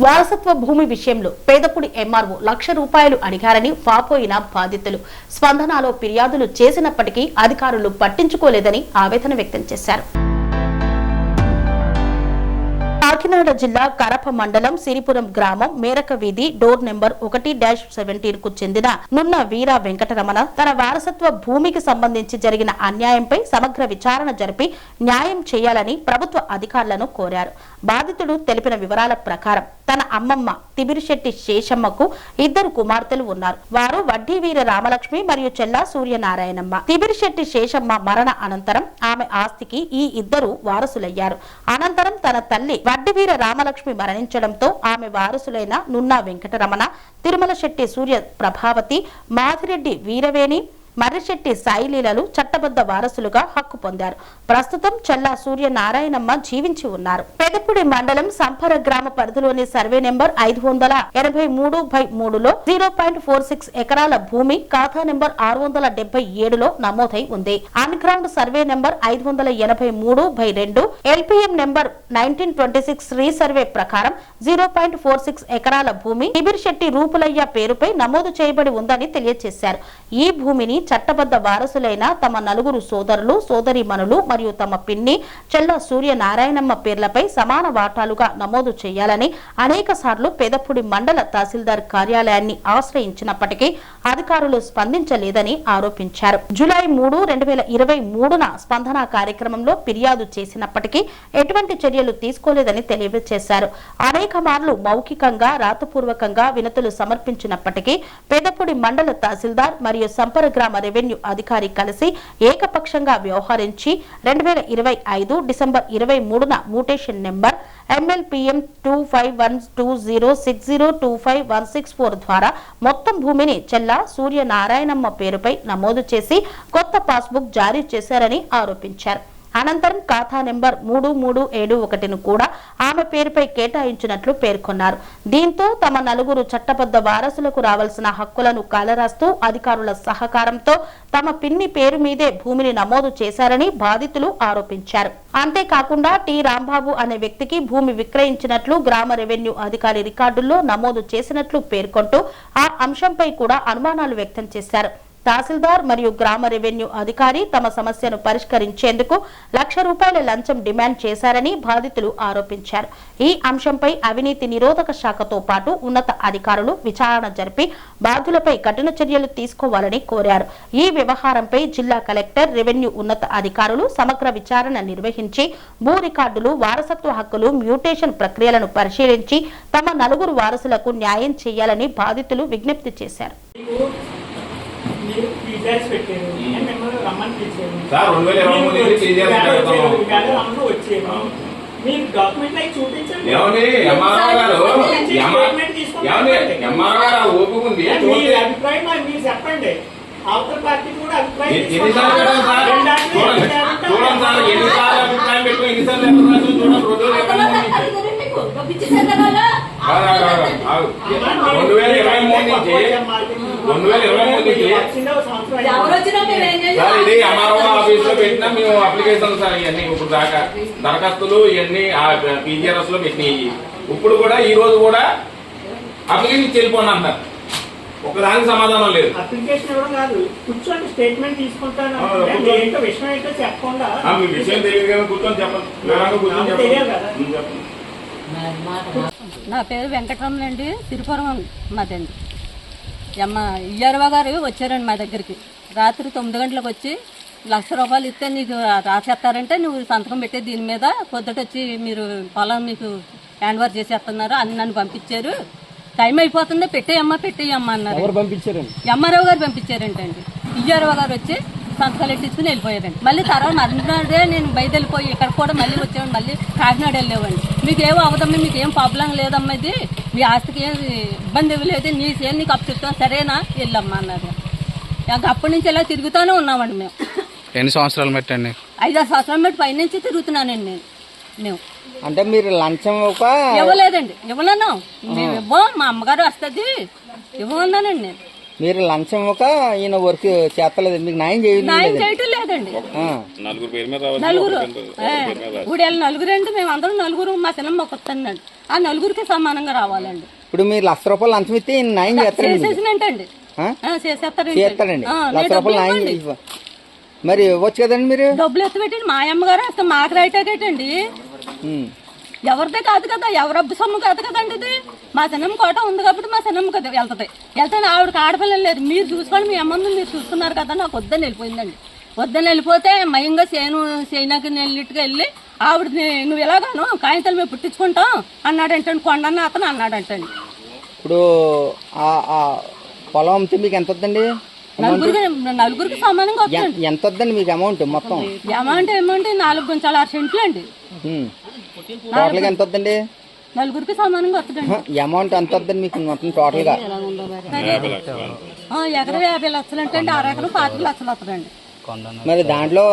వారసత్వ భూమి విషయంలో పేదపుడి ఎంఆర్ఓ ₹1,00,000 అడిగారని వాపోయిన బాధితులు స్పందనలో ఫిర్యాదులు చేసినప్పటికీ అధికారులు పట్టించుకోలేదని ఆవేదన వ్యక్తం చేశారు. కాకినాడ జిల్లా కరప మండలం సిరిపురం గ్రామం మేరక వీధి డోర్ నెంబర్ 1-17 కు చెందిన నున్న వీర వెంకటరమణ తన వారసత్వ భూమికి సంబంధించి జరిగిన అన్యాయంపై సమగ్ర విచారణ జరిపి న్యాయం చేయాలని ప్రభుత్వ అధికారులను కోరారు. బాధితుడు తెలిపిన వివరాల ప్రకారం తన అమ్మమ్మ తిబిరిశెట్టి శేషమ్మకు 2 కుమార్తెలు ఉన్నారు. వారు వడ్డీ వీర రామలక్ష్మి మరియు చెల్లా సూర్యనారాయణమ్మ. తిబిరిశెట్టి శేషమ్మ మరణ అనంతరం ఆమె ఆస్తికి ఈ 2 వారసులయ్యారు. అనంతరం తన తల్లి వడ్డీ వీర రామలక్ష్మి మరణించడంతో ఆమె వారసులైన నున్నా వెంకటరమణ, తిరుమల శెట్టి సూర్య ప్రభావతి, మాధిరెడ్డి వీరవేణి, మర్రిశెట్టి సాయిలీలలు చట్టబద్ధ వారసులుగా హక్కు పొందారు. ప్రస్తుతం చెల్లా సూర్యనారాయణమ్మ జీవించి ఉన్నారు. పెదపుడి మండలం సంపర గ్రామ పరిధిలోని సర్వే నెంబర్ 583/3లో 0.46 ఎకరాల భూమి ఖాతా నెంబర్ 677లో నమోదై ఉంది. On ground survey number 583/2 LPM number 1926 resurvey ప్రకారం 0.46 ఎకరాల భూమి తిబిరిశెట్టి రూపులయ్య పేరుపై నమోదు చేయబడి ఉందని తెలియజేశారు. ఈ భూమిని చట్టబద్ధ వారసులైన తమ 4 సోదరులు, సోదరీమణులు మరియు తమ పిన్ని చెల్ల సూర్యనారాయణమ్మ పేర్లపై సమాన వాటాలుగా నమోదు చేయాలని అనేక సార్లు పెదపుడి మండల తహసీల్దార్ కార్యాలయాన్ని ఆశ్రయించినప్పటికీ అధికారులు స్పందించలేదని ఆరోపించారు. జూలై 3, 2023న స్పందన కార్యక్రమంలో ఫిర్యాదు చేసినప్పటికీ ఎటువంటి చర్యలు తీసుకోలేదని తెలియజేశారు. అనేక మార్లు మౌఖికంగా, రాతపూర్వకంగా వినతులు సమర్పించినప్పటికీ పెదపుడి మండల తహసీల్దార్ మరియు సంపర గ్రామ రెవెన్యూ అధికారి కలిసి ఏకపక్షంగా వ్యవహరించి 2025 డిసెంబర్ 23న మ్యూటేషన్ నెంబర్ MLPM 251206025164 ద్వారా మొత్తం భూమిని చెల్లా సూర్యనారాయణమ్మ పేరుపై నమోదు చేసి కొత్త పాస్బుక్ జారీ చేశారని ఆరోపించారు. అనంతరం ఖాతా నెంబర్ 3371ను కూడా ఆమె పేరుపై కేటాయించినట్లు పేర్కొన్నారు. దీంతో తమ 4 చట్టబద్ధ వారసులకు రావాల్సిన హక్కులను కాలరాస్తూ అధికారుల సహకారంతో తమ పిన్ని పేరు మీదే భూమిని నమోదు చేశారని బాధితులు ఆరోపించారు. అంతేకాకుండా టి రాంబాబు అనే వ్యక్తికి భూమి విక్రయించినట్లు గ్రామ రెవెన్యూ అధికారి రికార్డుల్లో నమోదు చేసినట్లు పేర్కొంటూ ఆ అంశంపై కూడా అనుమానాలు వ్యక్తం చేశారు. తహసీల్దార్ మరియు గ్రామ రెవెన్యూ అధికారి తమ సమస్యను పరిష్కరించేందుకు ₹1,00,000 లంచం డిమాండ్ చేశారని బాధితులు ఆరోపించారు. ఈ అంశంపై అవినీతి నిరోధక శాఖతో పాటు ఉన్నత అధికారులు విచారణ జరిపి బాధ్యులపై కఠిన చర్యలు తీసుకోవాలని కోరారు. ఈ వ్యవహారంపై జిల్లా కలెక్టర్, రెవెన్యూ ఉన్నత అధికారులు సమగ్ర విచారణ నిర్వహించి భూ రికార్డులు, వారసత్వ హక్కులు, మ్యూటేషన్ ప్రక్రియలను పరిశీలించి తమ 4 వారసులకు న్యాయం చేయాలని బాధితులు విజ్ఞప్తి చేశారు. చెప్పండి. అవతల పార్టీ కూడా అభిప్రాయం ఇది ఎంఆర్ఓ ఆఫీస్ లో పెట్టినా మేము అప్లికేషన్ సార్ ఇవన్నీ ఇప్పుడు దాకా దరఖాస్తులు ఇవన్నీ పీజీఆర్ఎస్ లో పెట్టినాయి. ఇప్పుడు కూడా ఈ రోజు కూడా అప్లికేషన్ చెల్లిపోండి అంటారు. ఒకదానికి సమాధానం లేదు. అప్లికేషన్ ఇవ్వడం కాదు, కూర్చొని స్టేట్మెంట్ తీసుకుంటాను. విషయం ఏంటో చెప్పకుండా మీ విషయం తెలియదు కదా, కూర్చొని చెప్పండి. నా పేరు వెంకటరమణ అండి, తిరుపురం మాదండి. ఇయ్యారవ గారు వచ్చారండి మా దగ్గరికి. రాత్రి 9 గంటలకు వచ్చి ₹1,00,000 ఇస్తే నీకు రాసేస్తారంటే నువ్వు సంతకం పెట్టే దీని మీద పొద్దుటొచ్చి మీరు పొలం మీకు హ్యాండ్ ఓవర్ చేసేస్తున్నారు అని నన్ను పంపించారు. టైం అయిపోతుంది, పెట్టేయమ్మా అన్నారు. ఎంఆర్ఓ గారు పంపించారంటండి. ఇయ్యారవ గారు వచ్చి సంతకాలు ఎట్టించుకుని వెళ్ళిపోయారండి. మళ్ళీ తర్వాత మర్నాడే నేను బయలుదేరిపోయి ఇక్కడ కూడా మళ్ళీ వచ్చామండి. మళ్ళీ కాకినాడ వెళ్ళేవండి. మీకు ఏమో అవదమ్మా, మీకు ఏం ప్రాబ్లం లేదమ్మా, ఇది మీ ఆస్తికి ఏం ఇబ్బంది ఇవ్వలేదు, నీ సేల్ నీకు అప్పు చెప్తాం, సరేనా వెళ్ళమ్మా అన్నారు. అప్పటి నుంచి ఇలా తిరుగుతూనే ఉన్నామండి మేము. ఎన్ని సంవత్సరాలు పెట్టండి? 5-6 సంవత్సరాలు బట్టి పైనుంచి తిరుగుతున్నానండి మేము. అంటే మీరు లంచం ఇవ్వలేదండి, ఇవ్వలేను. మేము ఇవ్వం, మా అమ్మగారు వస్తుంది ఇవ్వమన్నానండి నేను. మీరు లంచం ఒక ఈయన వర్క్ చేస్తలేదు, మీకు న్యాయం న్యాయం చేయలేదు. చేయటం లేదండి. నలుగురు పేరు మీద నలుగురు ఇప్పుడు నలుగురు అండి, మేము అందరం నలుగురు మా సినిమా కొత్తండి. ఆ నలుగురికి సమానంగా రావాలండి. ఇప్పుడు మీరు ₹1,00,000 లంచం ఇస్తే ఈయన న్యాయం చేస్తారండి. చేసేసినట్టండి చేస్తాడండి. చేసేస్తారండి. ₹1,00,000 మరి ఇవ్వచ్చు కదండి మీరు. డబ్బులు ఎత్తిపెట్టండి. మా అమ్మగారు అసలు మాకు రైటేటండి. ఎవరిదే కాదు కదా, ఎవరబ్బు సొమ్ము కాదు కదండి ఇది. మా సినిమా కోట ఉంది కాబట్టి మా సినిమా కదా వెళ్తుంది. ఆవిడకి ఆడపిల్లలు లేదు. మీరు చూసుకోండి, మీ అమ్మని మీరు చూసుకున్నారు కదా. నాకు వద్దని వెళ్ళిపోయిందండి. వద్దని వెళ్ళిపోతే మయంగా చేయనాకి నెల్లిట్టుగా వెళ్ళి ఆవిడని నువ్వు ఎలాగాను కాగితాలు మేము పుట్టించుకుంటాం అన్నాడంటండి. కొండన్న అతను అన్నాడంటండి. ఇప్పుడు ఆ పొలం అమ్మితే మీకు ఎంత వద్దండి? నలుగురికి సమానంగా వస్తుంది. ఎంత వద్దండి మీకు అమౌంట్ మొత్తం? అమౌంట్ 4.6 సెంట్లు అండి. టోటల్గా ఎంత వద్దండి? నలుగురికి సమానంగా వస్తుందండి. అమౌంట్ ఎంత వద్దండి మీకు మొత్తం టోటల్ గా? ఎకరం 50 లక్షలు అంటే అండి, 6 ఎకరం 25 లక్షలు వస్తుందండి. మరి దాంట్లో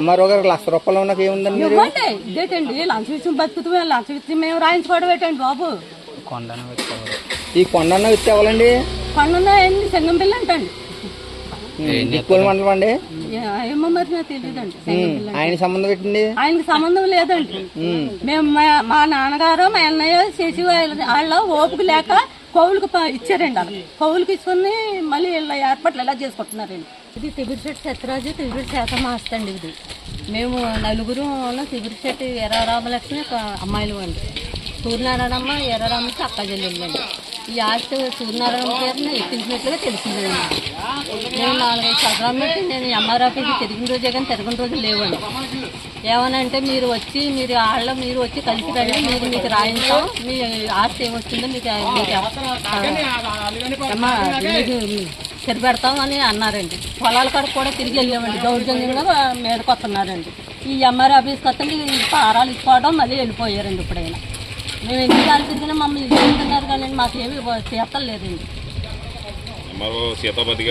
ఎంఆర్ఓ గారు ₹1,00,000 ఉన్నది ఏముందండి? మీరు ఇవ్వండి. ఇదేటండి లంచం ఇచ్చి బతుకుతాం, లంచం ఇచ్చి మేము రాయించుకోవడం ఏంటండి బాబు. ఈ కొండన్న వచ్చి ఇవ్వాలండి. కొండ చెంగం పిల్ల అంటండి. దిక్కుల మండలం అండి. ఏమో మరి నాకు తెలియదండి. ఆయన సంబంధం పెట్టండి. ఆయనకి సంబంధం లేదండి. మేము మా నాన్నగారు మా అన్నయ్య చేసి వాళ్ళ ఓపిక లేక కౌలుకు ఇచ్చారండి. అలా కౌలుకి ఇచ్చుకొని మళ్ళీ ఇలా ఏర్పాట్లు ఎలా చేసుకుంటున్నారండి. ఇది తిబిరిశెట్టి సత్యరాజు, తిబిరిశెట్టి శాతమాస్త అండి. ఇది మేము నలుగురు తిబిరిశెట్టి ఎర్రరామలక్ష్మి అమ్మాయిలు అండి. సూర్యనారాయణమ్మ ఎర్రరామకి అక్క చెల్లెళ్ళండి. ఈ ఆస్తి సూర్యనారాయణ పేరున ఎక్కించినట్లుగా తెలిసిందండి. నేను 4-5 సంవత్సరాలు బట్టి నేను ఎంఆర్ ఆఫీస్కి తిరిగిన రోజే కానీ తిరగని రోజులు లేవండి. ఏమనంటే మీరు వచ్చి మీరు వచ్చి కలిసి రండి, మీకు రాయించాం, మీ ఆస్తి ఏమొస్తుందో మీకు సరిపెడతాం అని అన్నారండి. పొలాల కాడికి కూడా తిరిగి వెళ్ళామండి. దౌర్జన్యంగా మీదకి వస్తున్నారండి. ఈ ఎంఆర్ ఆఫీస్కి వస్తే పారాలు ఇచ్చుకోవడం మళ్ళీ వెళ్ళిపోయారండి. ఇప్పుడైనా మేము ఎన్ని కాలు తిరిగినా మమ్మల్ని ఇచ్చుకుంటున్నారు కానీ మాకేమి చేతలు లేదండి. సీతాపతి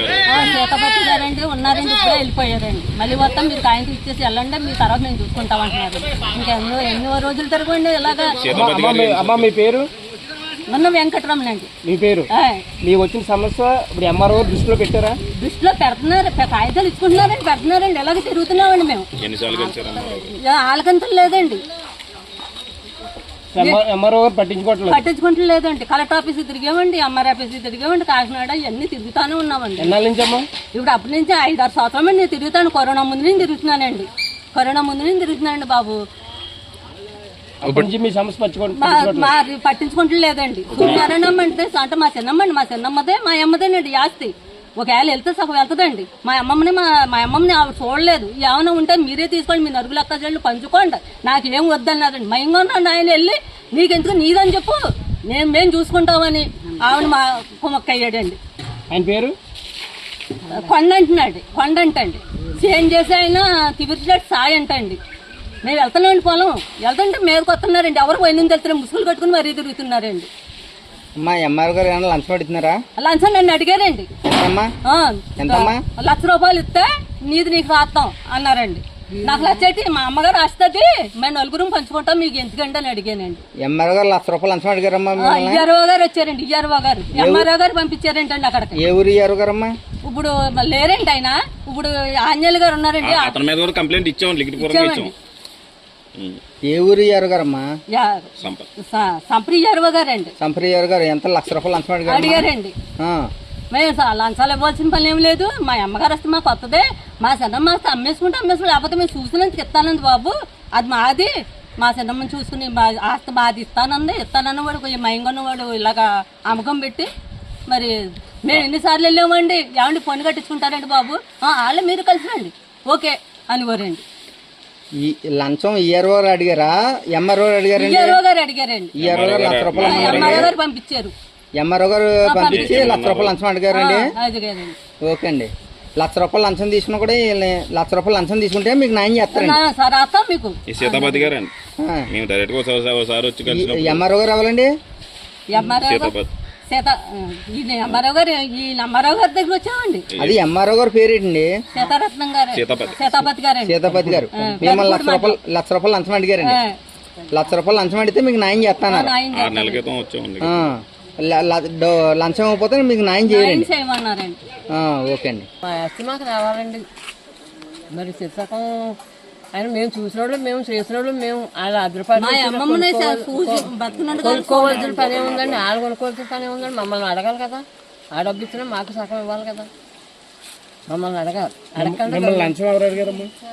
గారండి ఉన్నారండి, ఇప్పుడే వెళ్ళిపోయారండి. మళ్ళీ మొత్తం మీరు కాయంకి ఇచ్చేసి వెళ్ళండి, మీ తర్వాత మేము చూసుకుంటామంటున్నారు. ఇంకా ఎన్నో రోజులు తిరగండి ఇలాగా. అమ్మా మీ పేరు? మొన్న వెంకటరమణ అండి. మీ పేరు? మీకు వచ్చిన సమస్య ఇప్పుడు ఎంఆర్ఓ దృష్టిలో పెట్టారా? దృష్టిలో పెడుతున్నారు, కాగితాలు ఇచ్చుకుంటున్నారండి, పెడుతున్నారండి. ఎలాగ తిరుగుతున్నామండి మేము. ఆలకంతలు లేదండి. ఎంఆర్ఓ పట్టించుకుంటూ లేదండి. కలెక్టర్ ఆఫీస్కి తిరిగామండి, ఎంఆర్ ఆఫీస్కి తిరిగామండి, కాకినాడ ఇవన్నీ తిరుగుతానే ఉన్నామండి. ఎన్నాళ్ళ నుంచమ్మా? ఇప్పుడు అప్పటి నుంచి 5-6 సంవత్సరాలు నేను తిరుగుతాను. కరోనా ముందు నుంచి తిరుగుతున్నానండి. బాబు. మీ సమస్య పట్టించుకుంటూ లేదండి. సూర్యనారాయణమ్మ అంటే మా చిన్నమ్మదే మా అమ్మదేనండి ఆస్తి. ఒకవేళ వెళ్తే సగం వెళ్తుందండి. మా అమ్మమ్మని ఆవిడ చూడలేదు. ఏమైనా ఉంటే మీరే తీసుకోండి, మీ నలుగురు అక్క చెల్లెలు పంచుకోండి, నాకేం వద్దన్నారండి. మయంగా ఉన్నాడు ఆయన. వెళ్ళి నీకెందుకు నీదని చెప్పు, మేము చూసుకుంటామని ఆవిడ మా కుమ్మక్క అయ్యాడండి. ఆయన పేరు కొండ అంటండి. చేంజ్ చేసి ఆయన తిబిరిశెట్టి సాయి అంటండి. మేము వెళ్తున్నాండి పొలం వెళ్తుంటే మీదకి వస్తున్నారండి. ఎవరు పోయిన వెళ్తారు, ముసుగులు కట్టుకుని మరీ తిరుగుతున్నారండి. మా ఎంఆర్ గారు ఏమన్నా లంచం అడుగుతున్నారా? లంచం నన్ను అడిగారండి. ₹1,00,000 ఇస్తే నీకు రాస్తాం అన్నారండి. నాకు నచ్చేటి మా అమ్మగారు వస్తుంది, మేము నలుగురం పంచుకుంటాం, మీకు ఎందుకంటే అని అడిగానండి. ఎంఆర్ గారు ₹1,00,000 లంచం అడిగారమ్మా? ఈఆర్ఓ గారు వచ్చారండి. ఈఆర్ఓ గారు ఎంఆర్ఓ గారు పంపించారంటండి అక్కడికి. ఏ ఊరు ఈఆర్ఓ గారమ్మా? ఇప్పుడు లేరండి ఆయన. ఇప్పుడు ఆంజనేయులు గారు ఉన్నారండి. కంప్లైంట్ ఇచ్చామండి. ఏ ఊరు ఈఆర్ఓ గారమ్మా? సంప్రి ఈఆర్ఓ గారండి. సంప్రి ఈఆర్ఓ గారు ఎంత ₹1,00,000 లంచం అడిగారండి. మేము లంచాలు ఇవ్వాల్సిన పని ఏం లేదు. మా అమ్మగారు వస్తే మాకు వస్తుంది, మా చిన్నమ్మ వస్తే అమ్మేసుకుంటే లేకపోతే మేము చూసినందుకు ఇస్తానండి బాబు, అది మాది. మా చిన్నమ్మని చూసుకుని ఆస్తి బాధ ఇస్తానన్న వాడు మయంగా వాడు ఇలాగా అమ్మకం పెట్టి మరి మేము ఎన్నిసార్లు వెళ్ళామండి. ఏమండి పన్ను కట్టించుకుంటారండి బాబు, వాళ్ళు మీరు కలిసి రండి ఓకే అనివారండి. లంచం ఈఆర్ఓ గారు అడిగారా ఎంఆర్ఓ అడిగారండి? ఈఆర్ఓ గారు అడిగారండి. ఈఆర్ఓ గారు ఎంఆర్ఓ గారు పంపించారు. ఎంఆర్ఓ గారు పంపించి ₹1,00,000 లంచం అడిగారండి. ఓకే అండి. ₹1,00,000 లంచం తీసుకున్నా కూడా ₹1,00,000 లంచం తీసుకుంటే మీకు న్యాయం చేస్తారండి. మీకు సీతాపతి గారు ఎంఆర్ఓ గారు అవ్వాలండి. ఎంఆర్ఓ గారు ఈ ఎంఆర్ఓ గారి దగ్గర వచ్చామండి. అది ఎంఆర్ఓ గారు పేరేంటండి? సీతారత్నం గారు. సీతాపతి గారు మిమ్మల్ని ₹1,00,000 లంచం అడిగారండి. ₹1,00,000 లంచం అడిగితే మీకు న్యాయం చేస్తాను. లంచం ఇవ్వకపోతే మీకు న్యాయం న్యాయం చేయాలండి. చేయమన్నారండి. ఓకే అండి. మా ఎస్టీ మాకు రావాలండి. మరి శీర్షకం ఆయన మేము చూసిన వాళ్ళు, మేము చేసిన వాళ్ళు, మేము వాళ్ళ అదృపాలు మా అమ్మమ్మనే బతుకున్నాడు కొనుక్కోవాల్సిన పని ఏముందండి, వాళ్ళు కొనుక్కోవాల్సిన పని ఏముందండి. మమ్మల్ని అడగాలి కదా, ఆ డబ్బు ఇచ్చినా మాకు సగం ఇవ్వాలి కదా, మమ్మల్ని అడగాలి. అడగండి.